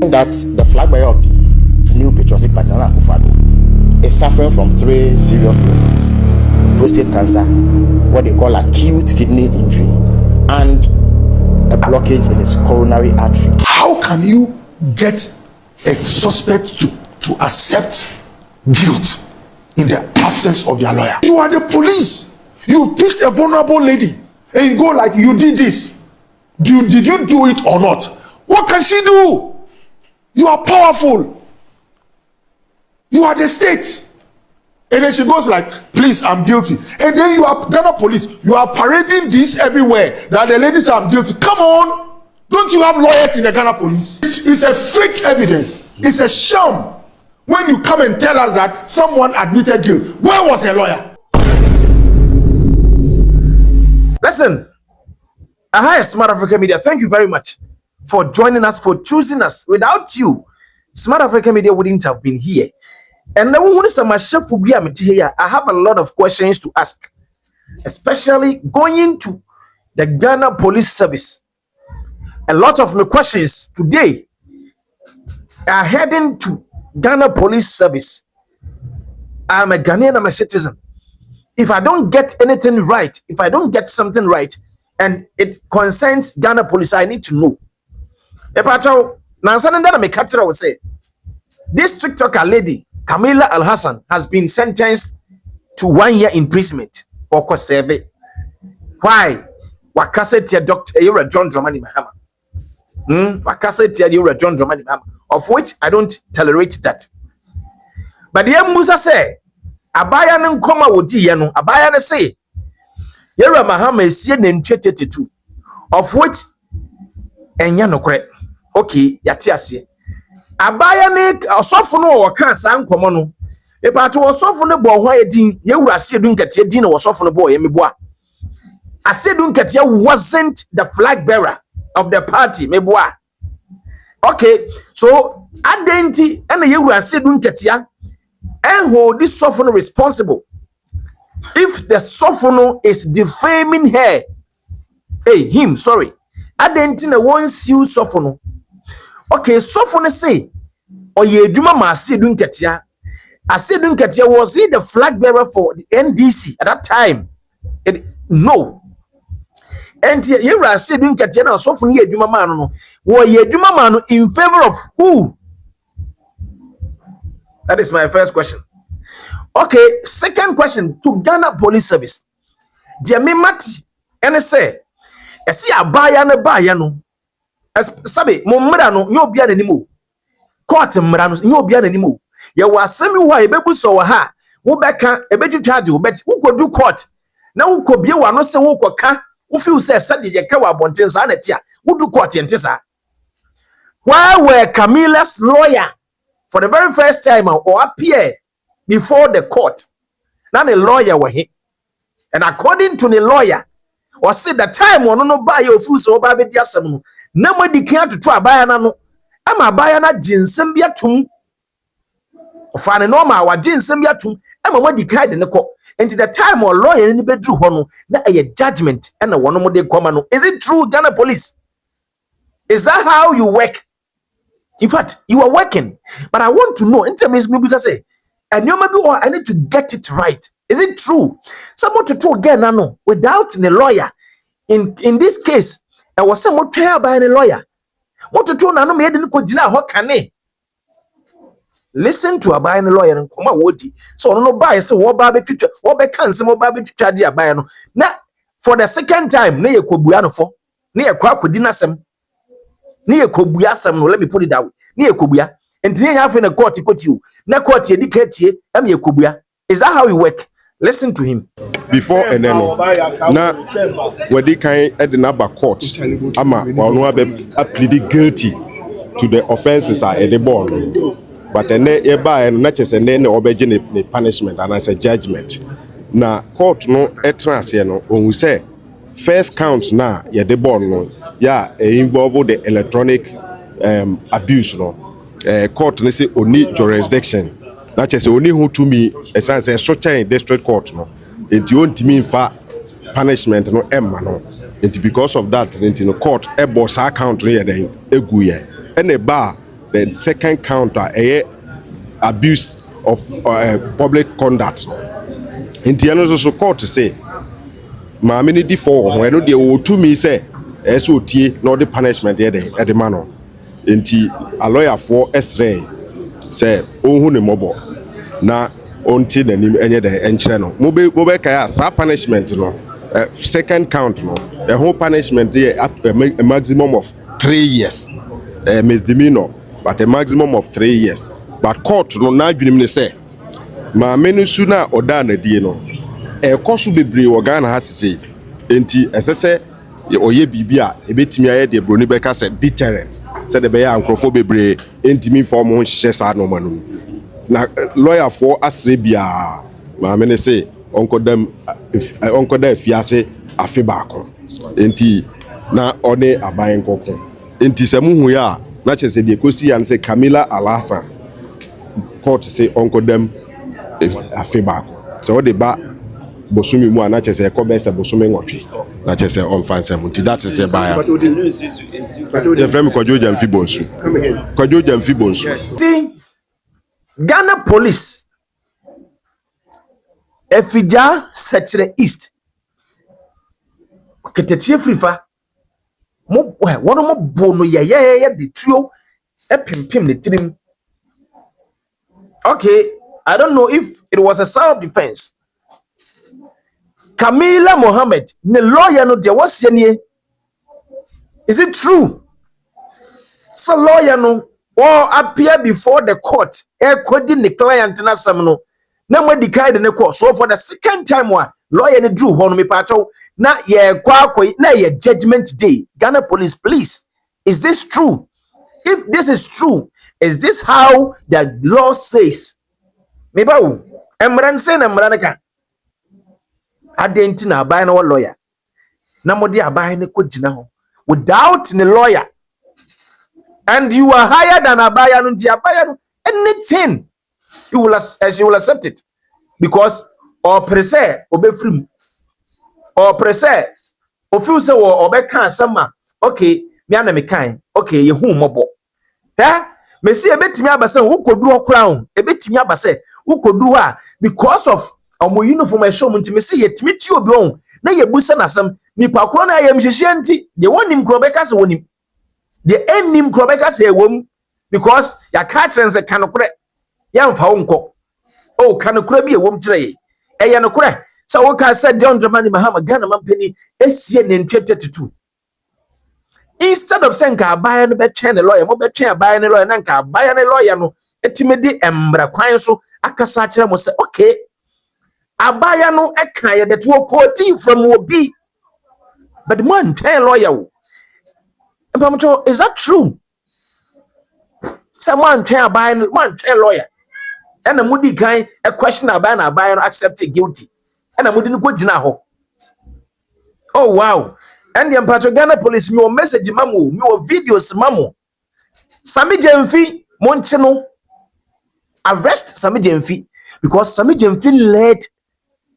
That the flag bearer of the new patriotic party is suffering from 3 serious illnesses: prostate cancer, what they call acute kidney injury, and a blockage in his coronary artery. How can you get a suspect to accept guilt in the absence of their lawyer? You are the police. You picked a vulnerable lady and you go like, you did this. Did you do it or not? What can she do? You are powerful. You are the state. And then she goes like, please, I'm guilty. And then you are Ghana police. You are parading this everywhere that the ladies are guilty. Come on. Don't you have lawyers in the Ghana police? It's a fake evidence. It's a sham. When you come and tell us that someone admitted guilt, where was a lawyer? Listen, hi, Smart Africa Media. Thank you very much for joining us, for choosing us. Without you, Smart Africa Media wouldn't have been here. And then I have a lot of questions to ask, especially going to the Ghana Police Service. A lot of my questions today are heading to Ghana Police Service. I'm a Ghanaian, I'm a citizen. If I don't get anything right, if I don't get something right, and it concerns Ghana Police, I need to know. This TikToker lady, Camila Al Hassan, has been sentenced to 1 year imprisonment or Koseve. Why? Wakasetia Dr. Yura John Dramani Mahama. Wakasetia Yura John Dramani Mahama, of which I don't tolerate that. But the Musa say, Abaya Nkoma Wodi Yano, Abaya say, Yura Mahama is seen in 2022, of which Enyano correct. Okay, Yatiasi. Abaya ne osofuno o kan san komo no e pato osofuno bo ho edin yewura asedun kete edin na osofuno bo ye meboa asedun kete wasn't the flag bearer of the party meboa. Okay, so identity and yewura asedun kete and hold this sofuno responsible if the sofuno is defaming her, him, sorry, identity na won siu sofuno. Okay, so for the say, or ye duma ma asedun ketia. Asedun ketia, was he the flag bearer for the NDC at that time? No. And ye were asedun ketia na so for ye duma man no. Were ye duma man in favor of who? That is my first question. Okay, second question to Ghana Police Service. Jami Mati, and say, I see a buyer and a buyer no. Sabe mo mmra no nye obia nanimo court mmra no nye obia nanimo ye wasemi wo ebebu so wo ha wo beka ebetwitwa de wo bet wo kodu court na wo kobie wa no se wo koka wo fi se sade ye ka wa bonten sa na tia wo du court ente sa. Why were Camila's lawyer for the very first time or appear before the court? Now the lawyer were he, and according to the lawyer was said the time one no buy your food so ba be dia asem na madi kan to abaya na no ama abaya na jinsem bia tum ofa ne no ma wa jinsem bia tum ama madi kan de ne ko enti the time or lawyer ni bedru ho no na judgment and na wono mo de koma no. Is it true, Ghana Police? Is that how you work? In fact, you are working, but I want to know in terms me say and you maybe or I need to get it right. Is it true someone to talk again no without a lawyer? In this case I was someone tell by a lawyer. What to do now? No, me didn't go jina ho kane. Listen to a buy a lawyer and come out. So no buy so what baby teacher, what be cancel more baby teacher dia buy no. Now for the second time, ne ye kobuya no for. Ne ye kwa kodina sem. Ne ye kobuya sem no. Let me put it that way. Ne ye kobuya. And ne have in a court you. Na court ye diketi am ye kobuya. Is that how you work? Listen to him. Before and then na wedi kan edinaba court ama wonu plead guilty to the offenses are at the board, but then e ba na chese ne obeje ne punishment and as a judgment na court no etrase no onwu say first count na ye the board no ya involve the electronic abuse no court ne say oni jurisdiction na chese oni hu to me essence structure in district court no enti ontimi mfa punishment no emma no And because of that, the court a boss account here then eguye. And a bar the second count a abuse of public conduct. In the end, also court to say, "Mammy di for when they will to me say, SOT no the punishment here at the manor." Inti a lawyer for S-ray say, "Oh, who ne mobo na onti na nim enye de enche no." Mobe kaya sa punishment no. Second count no. The whole punishment there up a maximum of 3 years. Misdemeanor, but a maximum of 3 years. But court no na adwunim say, "Ma menu suna oda na die no." Kosu bebre Ghana has to say, "Enti esese oye bibia ebetimi aye de broni beka say deterrent." Said the bear ankrofo bebre entimi form ho hye sa no manu. Na lawyer for asrebia ma me say onko dem fiase afi baako. Enti na one aban kokko. Enti se muhu ya na chese de kosi ya say Camilla Alhassan court say onko dem afi baako. So the ba bosumi mu ana chese ko be se bosumi nwotwe na chese on fan 70 that is the buyer. The frame Gyamfi bonsu. Gyamfi bonsu. See, Ghana police Efija Setre East Ketetie Frifa mo wono mo bono ye de tuo pimpim ne tirim. Okay, I don't know if it was a self defense. Camila Mohammed, the lawyer no there was any. Is it true? So lawyer no or appear before the court, coding the client na some no. Na mo decide the court. So for the second time one lawyer no drew hono me pato na ye kwakwe na ye judgment day. Ghana police, please. Is this true? If this is true, is this how the law says? Meba wo emran say na emran ka adenti na abai na lawyer na modi abai ne kogina ho without the lawyer, and you are higher than abaya no di abaya no anything you will accept it because or prese obefrim or prese ofil say wo obeka asama. Okay, me ana me kan okay ye hu mobo me see ebetimi abase wo kodu okran ebetimi abase wo kodu a because of omo uniform e show ntimi see yetimi ti obi on na ye busa nasam nipa kro na yem hyehyɛ nti de wonim krobeka se wonim de enim krobeka se ewom because ya ka trense kanokre ya mfa wo nko o kanokre bi ewom kire ye eye nokre sa wo ka se John Dramani Mahama Ghana mampani esie ne 2022. Instead of saying ka abaya no be twen the lawyer mo be twen abaya ne lawyer na ka abaya ne lawyer no etimedi embra kwan so akasa kire mo say okay abaya no eka ye beto koti from obi but man tell lawyer is that true? Someone tell abaya man tell lawyer and a mudi kind a question abaya na abaya no accept guilty and a mudi no go gina ho. Oh wow. And the Empatro Ghana police me message mamu me videos mamu Sammy Gyamfi Moncheno arrest Sammy Gyamfi because Sammy Gyamfi led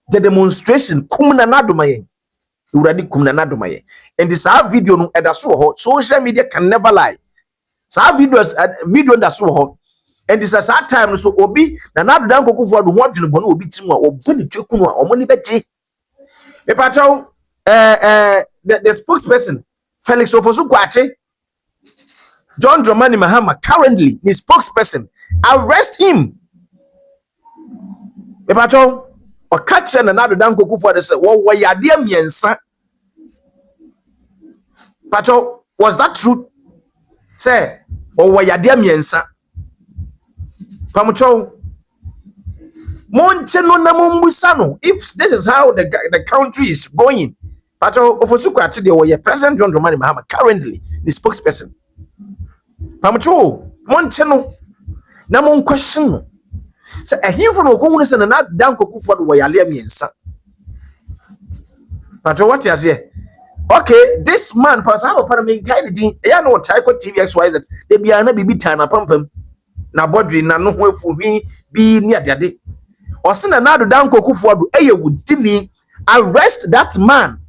the demonstration kumna nadomaye uradi kumna nadomaye and this video no edaso ho social media can never lie sa videos video ndaso ho and this at time so obi na nado dan kokofo ado ho adwene bono obi tim a oboni twekunu a omoni beje me pacho the spokesperson Felix Ofosu Kwakye John Dramani Mahama currently the spokesperson arrest him. Me pacho o catch na nado dan kokofo ade say wo yade amiensa pacho was that true say wo yade amiensa pamucho monche no na mumbusa no if this is how the country is going pacho Ofosu Kwakye de wo President John Dramani Mahama currently the spokesperson pamucho monche no na mon question no say ehimfo no ko hunu say na dan kokofo do wo yale amiensa pacho what you say. Okay, this man pass how para me guide din ya no Taiko TV XYZ de bia na bibi tan na pampam na bodri na no ho afuhi bi ni adade o se na nado dan kokofo do eye wudini arrest that man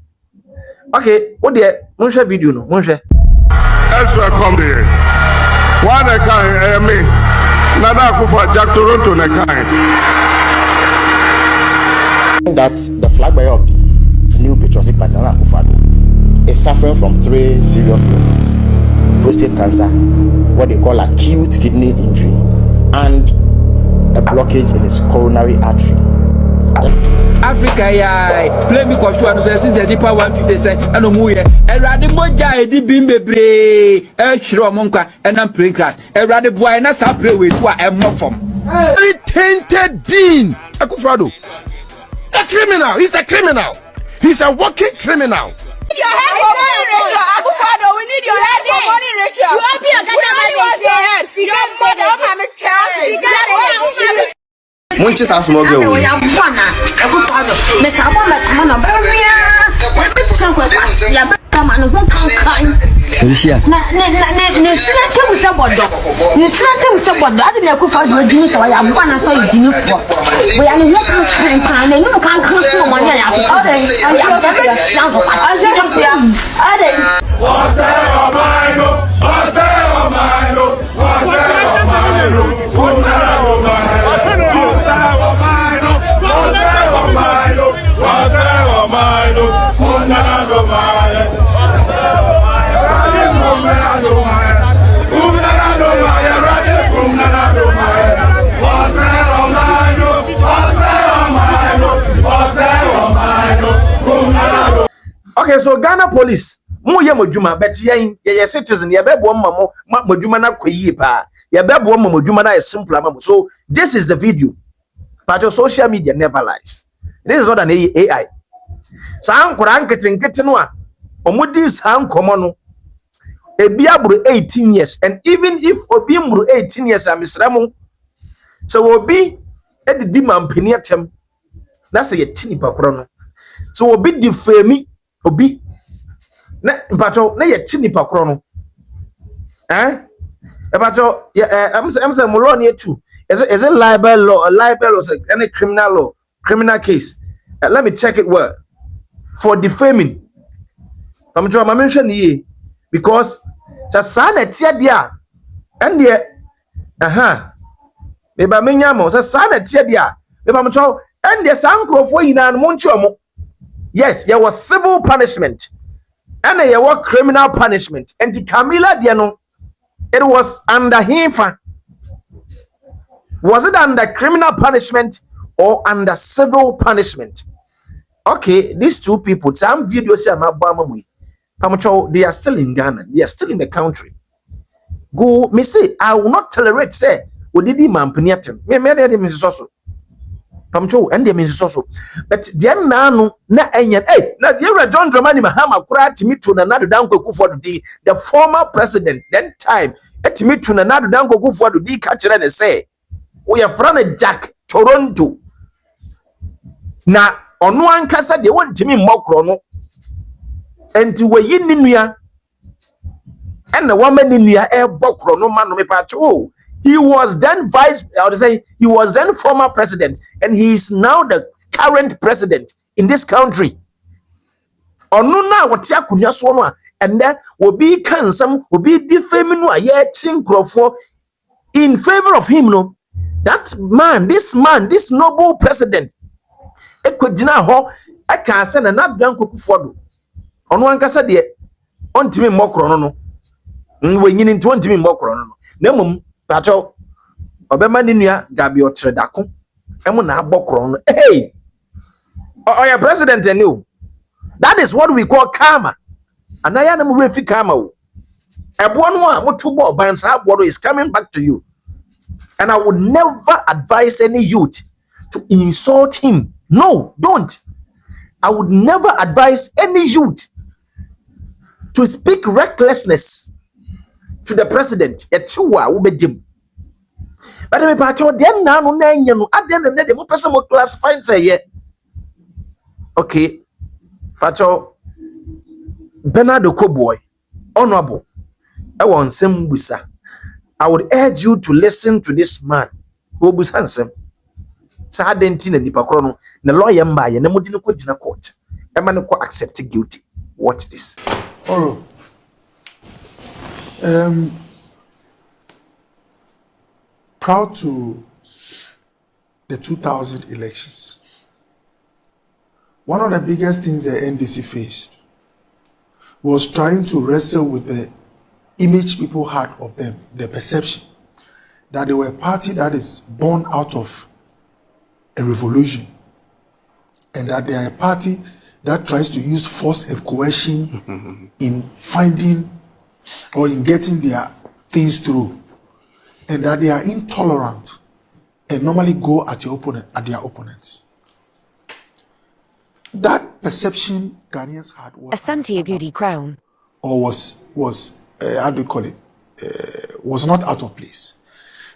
Okay, what the monshare video no monshare. Ezra come there. One kind me. Nada kufa Jack Toronto na kind. That's the flag bearer of the new patriotic party, Nana Akufo-Addo, is suffering from 3 serious illnesses: prostate cancer, what they call acute kidney injury, and a blockage in his coronary artery. Africa ya play me kwa sure no since the deeper 150 say eno mu ye erade moja edi bim bebre e hwere omonkwa enam plane crash erade boy na sa pray we to a emofom Very tainted being. Akufo-Addo, a criminal. He's a criminal. He's a working criminal. Your head for money, Rachel. Akufo-Addo, we need your head for money, Rachel. You help your head. Your mother, Munchi sa small girl. We are one. Akufo-Addo, Miss Abba, come on, come on, who can Felicia. I didn't Akufo-Addo do so. I am one. I saw you. We are not trying to you can't come to money. I am the sample. Okay, so Ghana police, mu ye modwuma, but ye citizen, ye bebo mamo, modwuma na kweyi pa. Ye bebo mamo modwuma na simple mamo. So this is the video. But your social media never lies. This is not an AI. Sa ankora nkete no a omudi sa ankomo no ebi aburu 18 years, and even if obi mburu 18 years amisramu, so obi edidi mampeni atem na se ye tini pakoro no, so obi defame obi na mpacho na ye tini pakoro no mpacho am say mo ne too is it libel law, libel or any criminal law, criminal case. Let me check it well. For defaming, I'm sure my mention ye because the son at Tiadia and ye maybe I mean yamo, the son at Tiadia, maybe I'm sure, and the son for you and Monchomo. Yes, there was civil punishment and there was criminal punishment, and the Camila Diano, it was under him. Was it under criminal punishment or under civil punishment? Okay, these two people, some videos say they are still in Ghana, they are still in the country. Go, me say, I will not tolerate, say, we did him and Peniatum. Me, Mrs. Also. And the Mrs. Also. But the no, na enyan, hey, now you're a John Dramani Mahama, Kwakye.Metro, another down go for the former president, then time, Kwakye.Metro, another down go for the catcher and say, we are from Jack Toronto. Na ono ankasa de wontimi mmokro no enti wayi ninua ena wamani nua e bokro no ma no mepacho. He was then he was then former president, and he is now the current president in this country. Ono na wote akunya so no and then will be kansam will be defaming no aye chinkrofo in favor of him. No, that man, this noble president ekodina ho aka ase na Addo Akufo-Addo ono ankasa de ontimi mmokro no no wanyini nti ontimi mmokro no na mum pacho obema ni nua gabi otredako emu na abokro no. Hey, oya president enu, that is what we call karma. Anaya na mu refi karma o ebo no a motubo bansa abo is coming back to you, and I would never advise any youth to insult him. No, don't. I would never advise any youth to speak recklessness to the president. But me pacho den na no na nya no aden na de mo pese mo classify say ye. Okay. Pacho Bernardo Koboy, honorable. I want some busa. I would urge you to listen to this man. Wo busa nsem. Sa denti na nipa kro no na lawyer mba ye na modi no ko gina court. E ma no ko accept guilty. Watch this. Oro. Proud to the 2000 elections. One of the biggest things the NDC faced was trying to wrestle with the image people had of them, the perception that they were a party that is born out of a revolution, and that they are a party that tries to use force and coercion in finding or in getting their things through, and that they are intolerant and normally go at their opponents. That perception Ghanaians had was Asante Agudi Crown, or was how do you call it, was not out of place,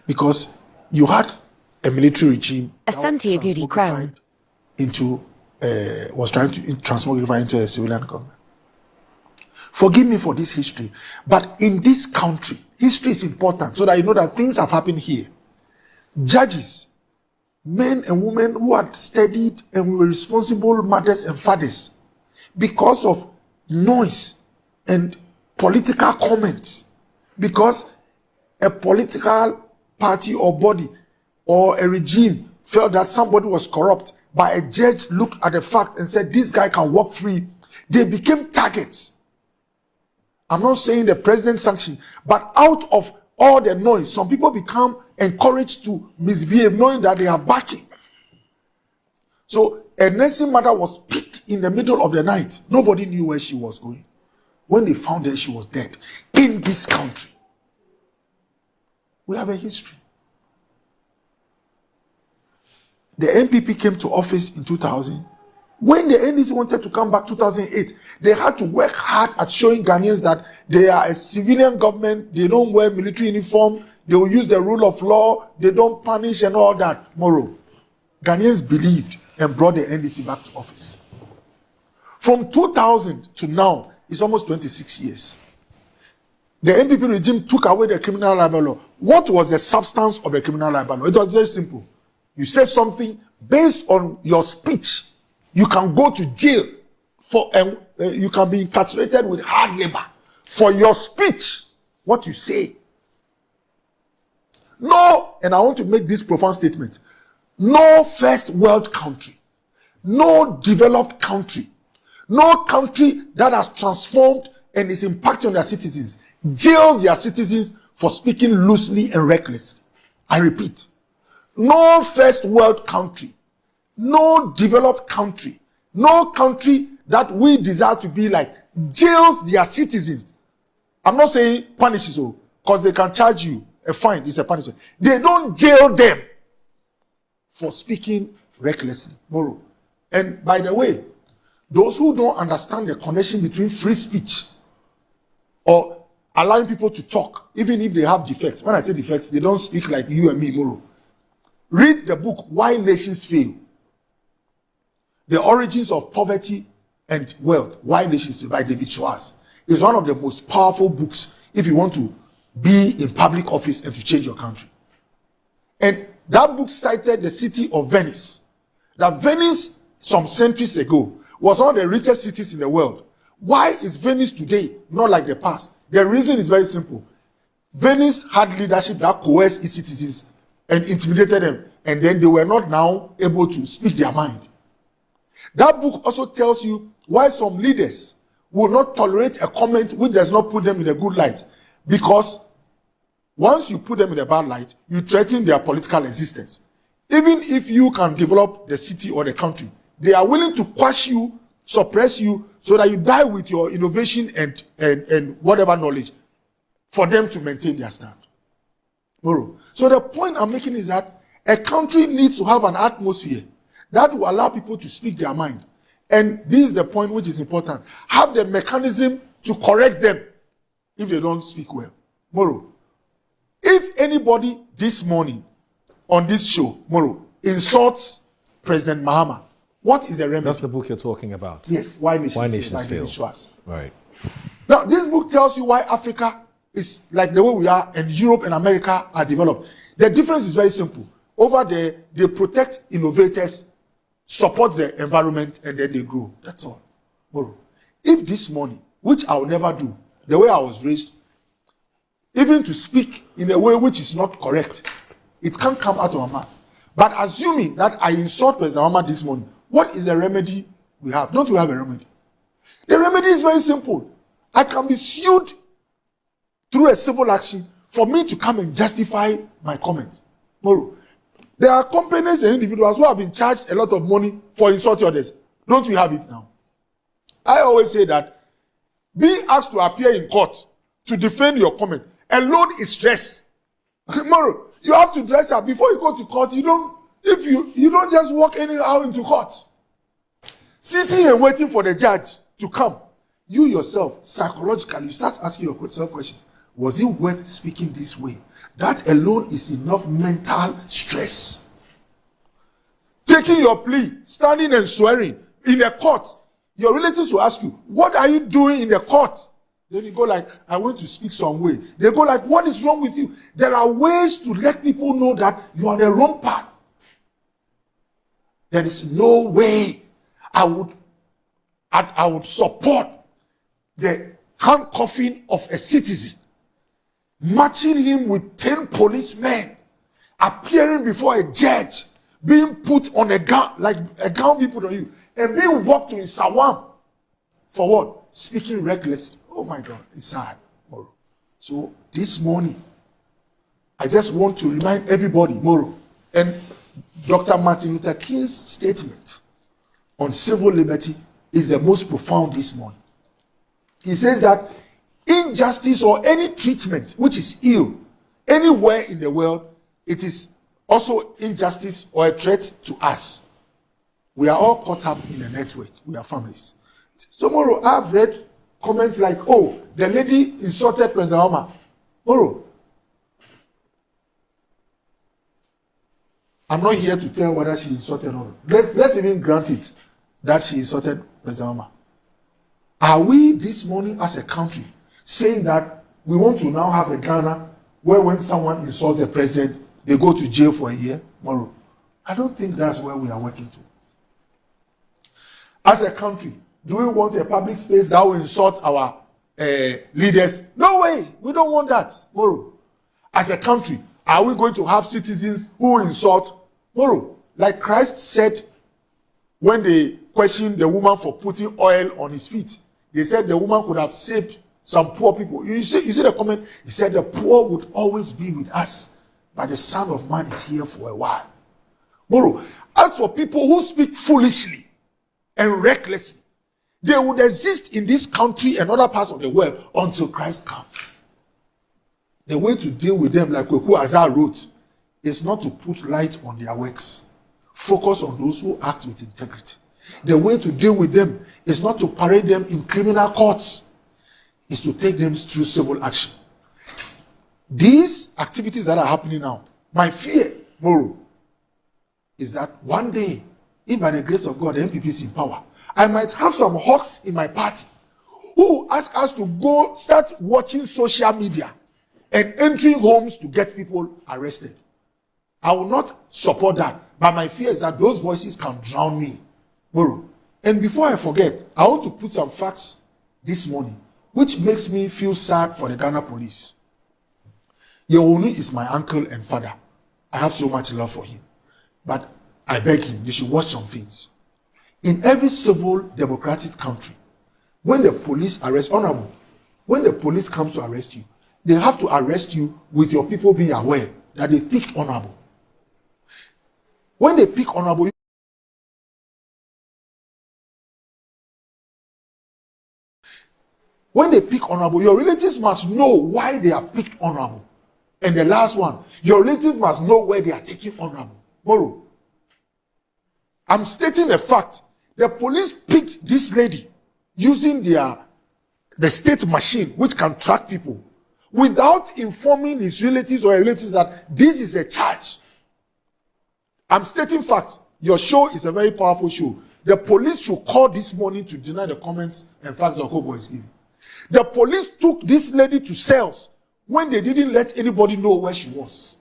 because you had a military regime Asante Agudi Crown into was trying to transmogrify into a civilian government. Forgive me for this history, but in this country, history is important so that you know that things have happened here. Judges, men and women who had studied and were responsible mothers and fathers, because of noise and political comments, because a political party or body or a regime felt that somebody was corrupt, but a judge looked at the fact and said this guy can walk free, they became targets. I'm not saying the president sanctioned, but out of all the noise, some people become encouraged to misbehave knowing that they are backing. So a nursing mother was picked in the middle of the night. Nobody knew where she was going. When they found her, she was dead. In this country, we have a history. The NPP came to office in 2000. When the NDC wanted to come back 2008, they had to work hard at showing Ghanaians that they are a civilian government, they don't wear military uniform, they will use the rule of law, they don't punish and all that. Moro, Ghanaians believed and brought the NDC back to office. From 2000 to now, it's almost 26 years. The NPP regime took away the criminal libel law. What was the substance of the criminal libel law? It was very simple. You say something based on your speech, you can go to jail for you can be incarcerated with hard labor for your speech, what you say. No, and I want to make this profound statement. No first world country, no developed country, no country that has transformed and is impacting on their citizens jails their citizens for speaking loosely and recklessly. I repeat, no first world country, no developed country, no country that we desire to be like jails their citizens. I'm not saying punishes, because they can charge you a fine, it's a punishment. They don't jail them for speaking recklessly. Moro. And by the way, those who don't understand the connection between free speech or allowing people to talk, even if they have defects. When I say defects, they don't speak like you and me, Moro. Read the book, Why Nations Fail. The Origins of Poverty and Wealth, Why Nations Fail, by David Schwartz. It's one of the most powerful books if you want to be in public office and to change your country. And that book cited the city of Venice. That Venice, some centuries ago, was one of the richest cities in the world. Why is Venice today not like the past? The reason is very simple. Venice had leadership that coerced its citizens and intimidated them, and then they were not now able to speak their mind. That book also tells you why some leaders will not tolerate a comment which does not put them in a good light, because once you put them in a bad light, you threaten their political existence. Even if you can develop the city or the country, they are willing to quash you, suppress you, so that you die with your innovation and whatever knowledge for them to maintain their stand. So the point I'm making is that a country needs to have an atmosphere that will allow people to speak their mind. And this is the point which is important. Have the mechanism to correct them if they don't speak well. Moro, if anybody this morning on this show, Moro, insults President Mahama, what is the remedy? That's the book you're talking about. Yes, Why Nations Fail. Right. Now, this book tells you why Africa is like the way we are, and Europe and America are developed. The difference is very simple. Over there, they protect innovators, support the environment, and then they grow. That's all. Moro. if this morning, which I will never do, the way I was raised, even to speak in a way which is not correct, it can't come out of my mouth. But assuming that I insult President Mahama this morning, what is the remedy we have? Don't we have a remedy? The remedy is very simple. I can be sued through a civil action for me to come and justify my comments. Moro, there are companies and individuals who have been charged a lot of money for insulting others. Don't we have it now? I always say that being asked to appear in court to defend your comment alone is stress. Moro, you have to dress up before you go to court. You don't just walk anyhow into court. Sitting and waiting for the judge to come, you yourself psychologically you start asking yourself questions. Was it worth speaking this way? That alone is enough mental stress. Taking your plea, standing and swearing in a court, your relatives will ask you, what are you doing in the court? Then you go like, I want to speak some way. They go like, what is wrong with you? There are ways to let people know that you are on the wrong path. There is no way I would support the handcuffing of a citizen, matching him with 10 policemen, appearing before a judge, being put on a gown, like a gown being put on you, and being walked to in Sawam. For what? Speaking recklessly. Oh my God, it's sad. Moro. So this morning, I just want to remind everybody, Moro, and Dr. Martin Luther King's statement on civil liberty is the most profound this morning. He says that injustice or any treatment which is ill anywhere in the world, it is also injustice or a threat to us. We are all caught up in a network. We are families. Tomorrow, I've read comments like, oh, the lady insulted President Mahama. Tomorrow, I'm not here to tell whether she insulted or not. Let's even grant it that she insulted President Mahama. Are we this morning as a country saying that we want to now have a Ghana where when someone insults the president, they go to jail for a year? Tomorrow, I don't think that's where we are working towards. As a country, do we want a public space that will insult our leaders? No way. We don't want that. Moro. As a country, are we going to have citizens who insult? Moro. Like Christ said when they questioned the woman for putting oil on his feet. They said the woman could have saved some poor people. You see the comment? He said the poor would always be with us, but the Son of Man is here for a while. Moro. As for people who speak foolishly and recklessly, they would exist in this country and other parts of the world until Christ comes. The way to deal with them, like Kweku Azar wrote, is not to put light on their works. Focus on those who act with integrity. The way to deal with them is not to parade them in criminal courts. Is to take them through civil action. These activities that are happening now, my fear, Moro, is that one day, if by the grace of God, the MPP is in power, I might have some hawks in my party who ask us to go start watching social media and entering homes to get people arrested. I will not support that, but my fear is that those voices can drown me. Moro. And before I forget, I want to put some facts this morning, which makes me feel sad for the Ghana police. Yewoni is my uncle and father. I have so much love for him. But I beg him, they should watch some things. In every civil democratic country, when the police arrest, honorable, when the police comes to arrest you, they have to arrest you with your people being aware that they picked honorable. When they pick honorable, your relatives must know why they are picked honorable. And the last one, your relatives must know where they are taking honorable. Moro, I'm stating a fact. The police picked this lady using the state machine which can track people without informing his relatives or her relatives that this is a charge. I'm stating facts. Your show is a very powerful show. The police should call this morning to deny the comments and facts that Okobo is giving. The police took this lady to cells when they didn't let anybody know where she was.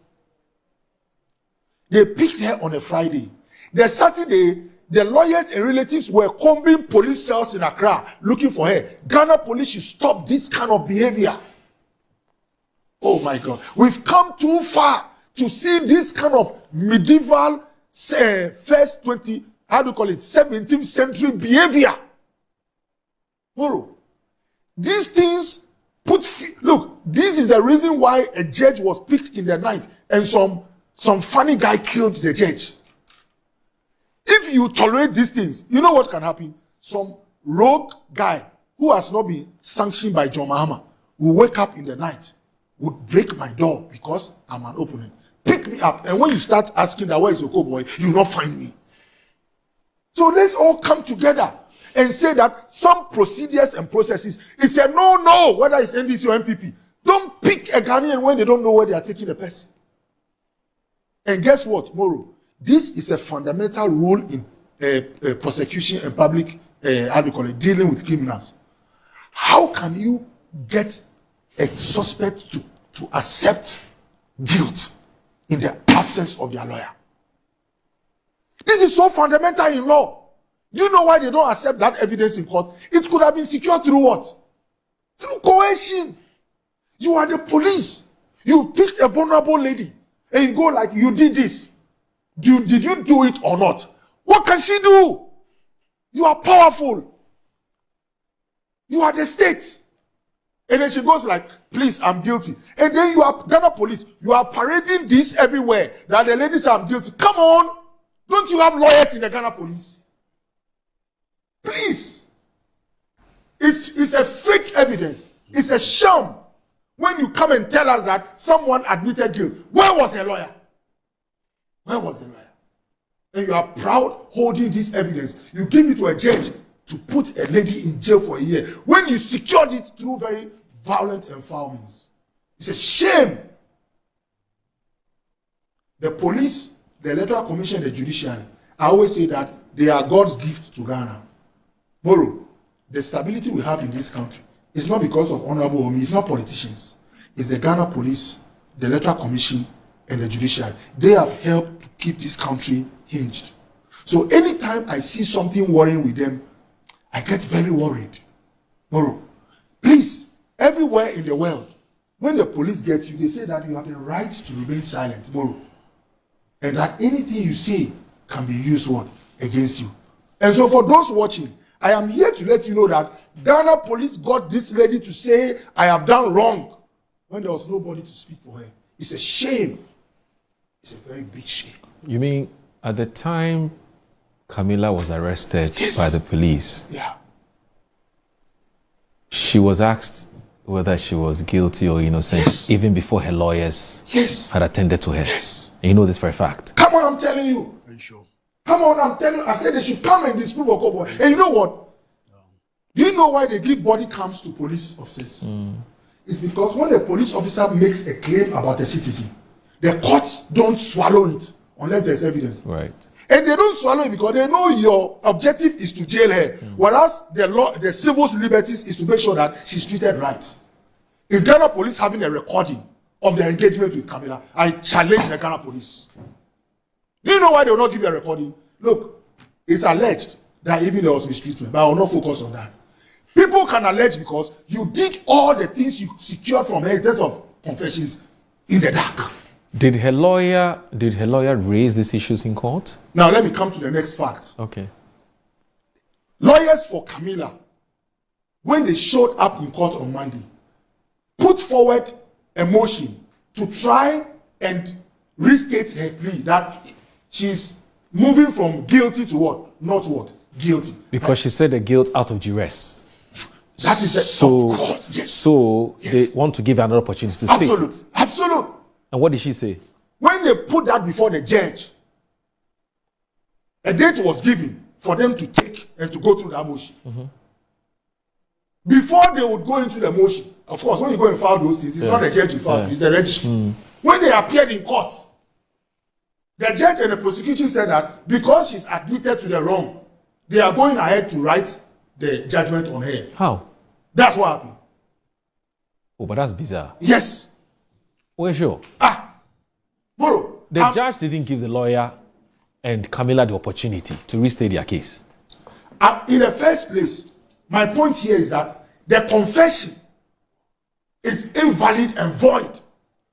They picked her on a Friday. The Saturday, the lawyers and relatives were combing police cells in Accra looking for her. Ghana police should stop this kind of behavior. Oh my God. We've come too far to see this kind of medieval, first 17th century behavior. Moro, these things look, this is the reason why a judge was picked in the night and some funny guy killed the judge. If you tolerate these things, you know what can happen? Some rogue guy who has not been sanctioned by John Mahama will wake up in the night, would break my door because I'm an opponent. Pick me up, and when you start asking that where is Oko boy, you will not find me. So let's all come together and say that some procedures and processes, it's a no, whether it's NDC or MPP. Don't pick a Ghanaian when they don't know where they are taking the person. And guess what, Moro? This is a fundamental rule in prosecution and public, dealing with criminals. How can you get a suspect to accept guilt in the absence of their lawyer? This is so fundamental in law. Do you know why they don't accept that evidence in court? It could have been secured through what? Through coercion. You are the police. You picked a vulnerable lady and you go like, you did this. Did you do it or not? What can she do? You are powerful. You are the state. And then she goes like, please, I'm guilty. And then you are Ghana police. You are parading this everywhere. That the ladies are guilty. Come on. Don't you have lawyers in the Ghana police? Please. It's a fake evidence. It's a sham. When you come and tell us that someone admitted guilt, where was the lawyer? Where was the lawyer? And you are proud holding this evidence. You give it to a judge to put a lady in jail for a year when you secured it through very violent and foul means. It's a shame. The police, the Electoral Commission, the judiciary, I always say that they are God's gift to Ghana. Moro, the stability we have in this country is not because of Honorable Omi, it's not politicians. It's the Ghana police, the Electoral Commission, and the judiciary. They have helped to keep this country hinged. So anytime I see something worrying with them, I get very worried. Moro, please, everywhere in the world, when the police get you, they say that you have the right to remain silent, Moro. And that anything you say can be used against you. And so for those watching, I am here to let you know that Ghana police got this lady to say, I have done wrong, when there was nobody to speak for her. It's a shame. It's a very big shame. You mean at the time Camilla was arrested by the police? Yeah. She was asked whether she was guilty or innocent even before her lawyers had attended to her. Yes. And you know this for a fact. Come on, I'm telling you. Are you sure? Come on, I'm telling you. I said they should come and disprove Okobo. And you know what? Do you know why they give body cams to police officers? It's because when a police officer makes a claim about a citizen, the courts don't swallow it unless there's evidence. Right. And they don't swallow it because they know your objective is to jail her, whereas the civil's liberties is to make sure that she's treated right. Is Ghana police having a recording of their engagement with Camilla? I challenge the Ghana police. Do you know why they will not give you a recording? Look, it's alleged that even there was mistreatment, but I will not focus on that. People can allege because you did all the things you secured from her in terms of confessions in the dark. Did her lawyer raise these issues in court? Now let me come to the next fact. Okay. Lawyers for Camilla, when they showed up in court on Monday, put forward a motion to try and restate her plea that she's moving from guilty to what? Not what? Guilty. Because she said the guilt out of duress. That is of course, yes. So they want to give her another opportunity to state it. Absolute. And what did she say? When they put that before the judge, a date was given for them to take and to go through that motion. Before they would go into the motion, of course, when you go and file those things, it's not the judge you file, it's the registry. When they appeared in court, the judge and the prosecution said that because she's admitted to the wrong, they are going ahead to write the judgment on her. How? That's what happened. Oh, but that's bizarre. Yes. Well, sure. Moro. The judge didn't give the lawyer and Camilla the opportunity to restate their case? In the first place, my point here is that the confession is invalid and void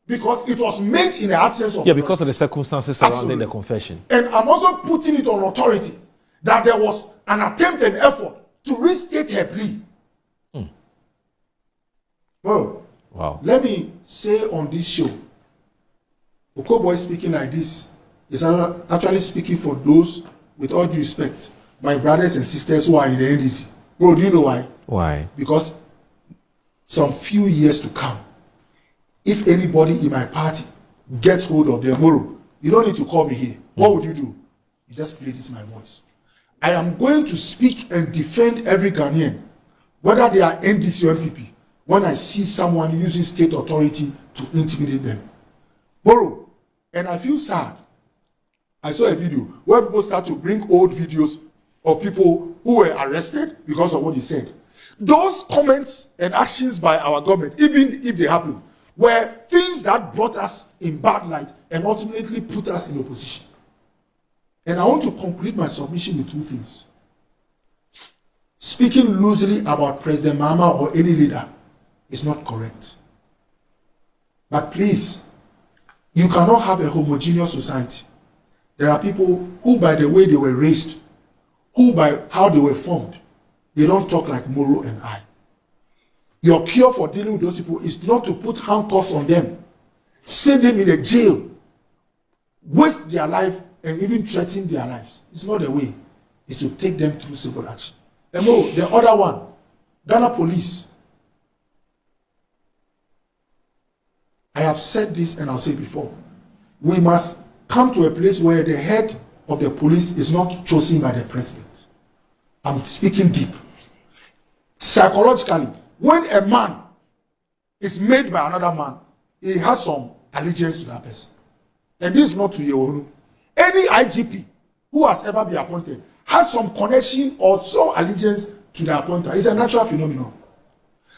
because it was made in the absence of because of the circumstances surrounding the confession. And I'm also putting it on authority that there was an attempt and effort to restate her plea. Well, wow. Let me say on this show, Okoboy speaking like this is actually speaking for those, with all due respect, my brothers and sisters who are in the NDC. Bro, do you know why? Why? Because some few years to come, if anybody in my party gets hold of them, Moro, you don't need to call me here. What would you do? You just play this my voice. I am going to speak and defend every Ghanaian, whether they are NDC or MPP, when I see someone using state authority to intimidate them. Moro, and I feel sad. I saw a video where people start to bring old videos of people who were arrested because of what he said. Those comments and actions by our government, even if they happen, were things that brought us in bad light and ultimately put us in opposition. And I want to conclude my submission with two things. Speaking loosely about President Mahama or any leader is not correct. But please, you cannot have a homogeneous society. There are people who, by the way they were raised, who by how they were formed, they don't talk like Moro and I. Your cure for dealing with those people is not to put handcuffs on them, send them in a jail, waste their life, and even threaten their lives. It's not the way. It's to take them through civil action. And Moro, the other one, Ghana police. I have said this and I'll say it before. We must come to a place where the head of the police is not chosen by the president. I'm speaking deep. Psychologically, when a man is made by another man, he has some allegiance to that person. And this is not to you. Any IGP who has ever been appointed has some connection or some allegiance to the appointer. It's a natural phenomenon.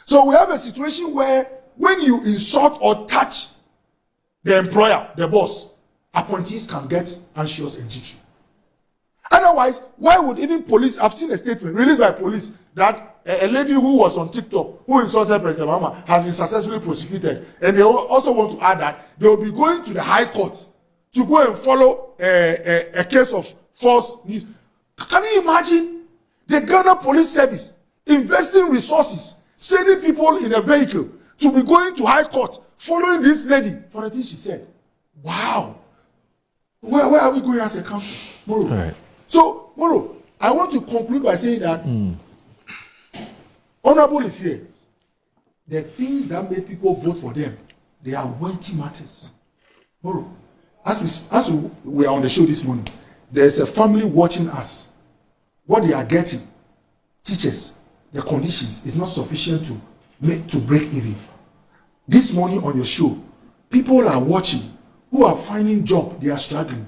So we have a situation where when you insult or touch the employer, the boss, appointees can get anxious and jittery. Otherwise, why would even police, I've seen a statement released by police that a lady who was on TikTok, who insulted President Mahama, has been successfully prosecuted. And they also want to add that they will be going to the High Court to go and follow a case of false news. Can you imagine the Ghana Police Service investing resources, sending people in a vehicle to be going to High Court, following this lady for the thing she said? Wow. Where are we going as a country? Moro. Right. So, Moro, I want to conclude by saying that Honorable is here. The things that make people vote for them, they are weighty matters. Moro, as we are on the show this morning, there's a family watching us. What they are getting, teachers, the conditions is not sufficient to break even. This morning on your show, people are watching who are finding job, they are struggling.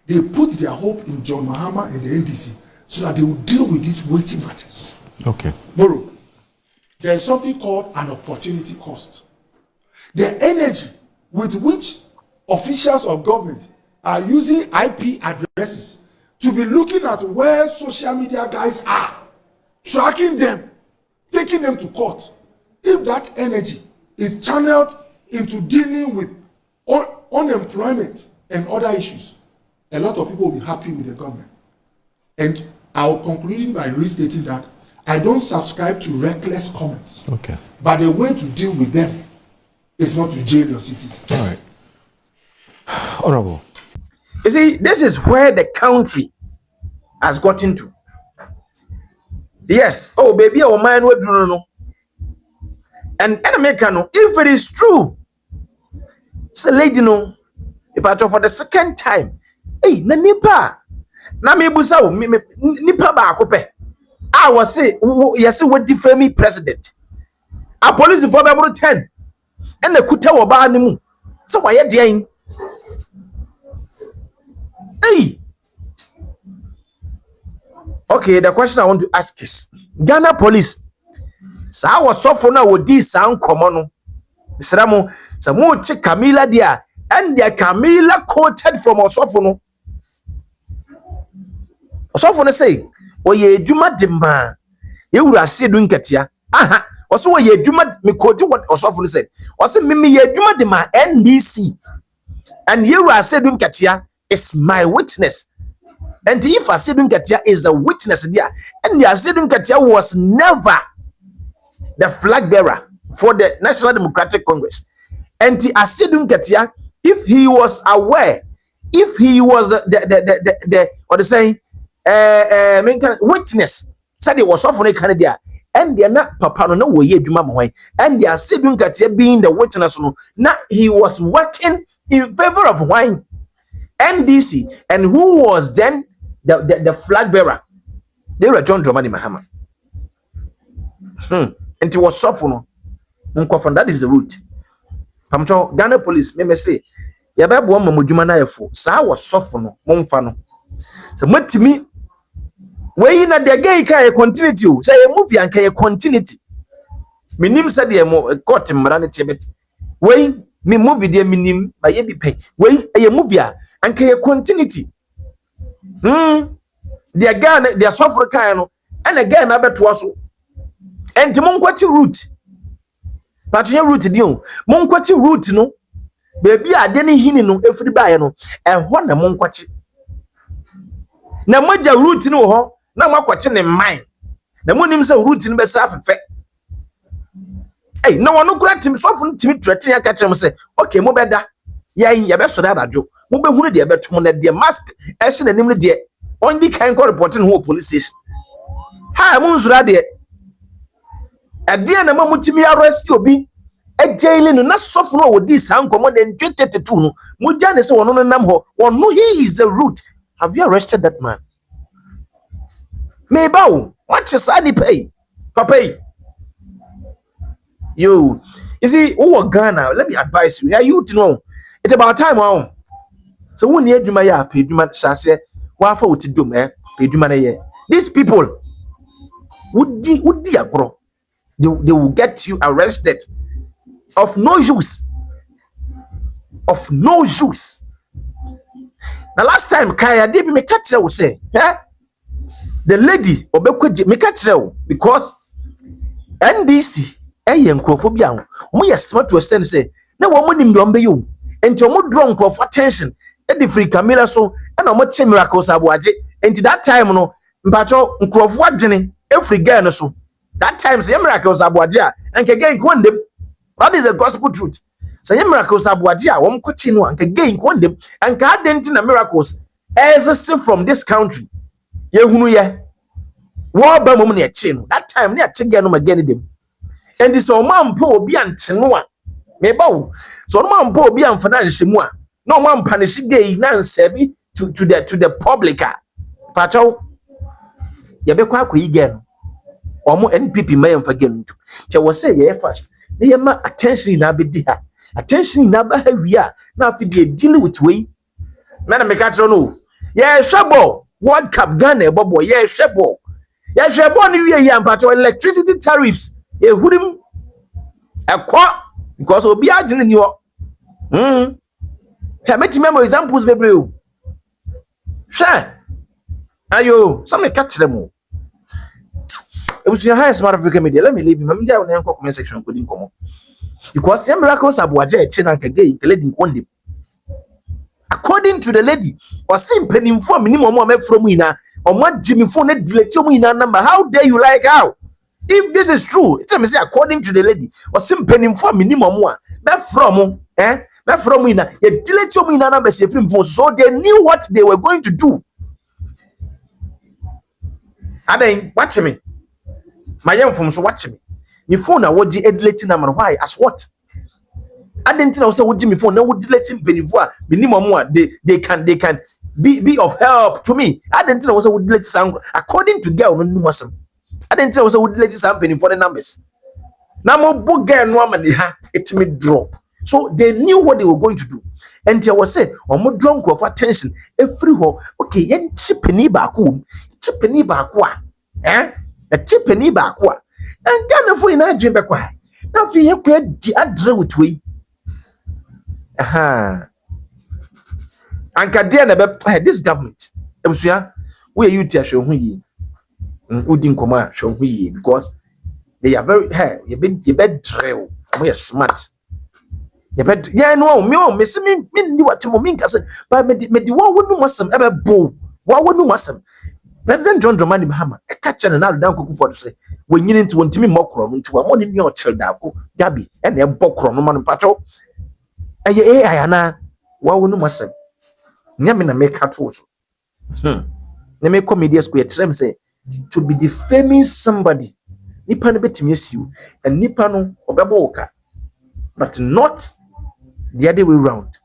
They put their hope in John Mahama and the NDC so that they will deal with these weighty matters. Okay. Moro, there is something called an opportunity cost. The energy with which officials of government are using IP addresses to be looking at where social media guys are, tracking them, taking them to court. If that energy is channeled into dealing with unemployment and other issues, a lot of people will be happy with the government. And I'll conclude by restating that I don't subscribe to reckless comments. Okay. But the way to deal with them is not to jail your citizens. All right. Honorable. You see, this is where the country has gotten to. Yes. Oh, baby, our mind will do no. And American, if it is true, say, lady, no, if I talk for the second time, hey, na nipa, na me busa nipa ba akope. I was say, yes, what defame me president. A police for about 10, and the kuta wa ba animu. So why you doing? Hey. Okay, the question I want to ask is, Ghana police, sa was so for now with this sound common. Mr. Samo check Camilla dia, and their Camilla quoted from Ofosu. Osofo no say oye adwuma de ma yewura sedu nkatia aha oso oye adwuma me quote what Osofo no said oso me ye adwuma de ma NDC and yewura sedu nkatia is my witness. And if Asedu Nkatia is the witness there, and the Asedu Nkatia was never the flag bearer for the National Democratic Congress, and the Asedu Nkatia, if he was aware, if he was the what they saying, witness, said he was off on a Canada, and they are not papa no way Juma Moy, and the Asedu Nkatia being the witness, now he was working in favor of wine. NDC, and who was then the flag bearer? They were John Dramani Mahama. And it was softened. That is the root. Pamcho Ghana police may say, Yabab woman Mujumana fo, sa was softened, Monfano. So what to me? Where in a gay can continuity, say a movie and can continuity. Minim said the more court in Maranity. Wait, me movie dear minim by ye be pay. Wait, a movie and can continuity. The again, they are software kind, and again, I bet was and to Monquati root. But your root, deal. Monquati root, no, baby, I didn't hear no, every buyer no, and one a Monquati. Now, what your root no, ho, now my question in mind. The moon himself root in best half effect. Hey, no one no grant him soften to me to catch him say, okay, more better. Yeah, you best so that I do. Move who the better to the mask, as in the name of the only kind of reporting who police station. Hi, Moon's radio. At the end of Mamutimi arrest you be a jailing and not soften with this uncommon and 22. Mujan is one on a number, or no, he is the root. Have you arrested that man? May bow, what your son pay? Papa. You see, oh Ghana, let me advise you. Yeah, you to know. It's about time on. So when you do my pay do man shall say, what for to do, man? Pay do man. These people would dear bro. They will get you arrested of no use. Of no use. The last time Kaya did me catch will say, yeah, the lady obekwe me catch because NDC nkrofobia mo yes smart to extend say na wo mo nim dombe yo enti mo draw nkrof attention e di free camera so e na mo che miracles abuaje enti that time no mpacho nkrofo adwene e free girl no so that time say miracles abuaje a enke gain kwondem. That is the gospel truth. Say miracles abuaje a wo mkochi no enke gain kwondem enka adenti na miracles exist from this country ye hunu ye wo ba mo na eche no that time na eche girl no magani dem. And this old man po be and chenua. Me bow. So man po be and financial moi. No man punish gay nan sebi to the publica. Pacho yabe kwa again. Or more NPP may forget to. Che was say ye first. They ma attention in abedia. Attention in abahawia. Now if they deal with we. Man make no. Yeah, shabo. World Cup Ghana bobo. Yeah, shabo. Yeah, shabo ni we ya pacho electricity tariffs. Hudim a qua because obi adwene ni ho met memo examples bebreu sha ayo some catch them all. It was your highest smart African media. Let me leave him. I'm just going to comment section couldn't come because some miracles abuaje chena kage lady kwonde according to the lady was simply inform minimum from ina or what Jimmy phone delete your number. How dare you like how? If this is true, tell me say according to the lady, was simply for minimum one. But from winner, you delete your number say film phone, so they knew what they were going to do. And then watch me. My young from so watch me. My phone I would delete number why as what? I didn't know so would me phone no would delete him minimum one. They can be of help to me. I didn't know so would delete sound according to girl no muscle. I didn't tell us would let this happen for the numbers. Now more book girl no man it may drop. So they knew what they were going to do. And I was said, or more drunk of attention everywhere. Okay, yen chipeni baku, a chipeni bakwa. And Ghana for in a dream bakwa. Now for you could the address with we. Aha. And Kadiana this government. we you tia hwe ho yi udi nkoma hwe ho yi because they are very you be drill we are smart you bet yeah no me se me ni watemo me nkase but me di wa wonu masem ebe bo wa wonu masem President John Dramani Mahama e ka chene na dan Kufuor do say wonyini nti wontimi mokro no nti wa mo ni mi o chill da ko gabi e na e bokro no man pacho eye AI na wa wonu masem nyame na make to so na me comedy school trem say to be defaming somebody nipa no betimi asiu and nipa no obebo ka but not the other way round.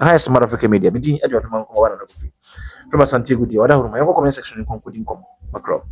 I have some African media. But I don't know what I'm from Santiago. What I comment section in concluding Macro.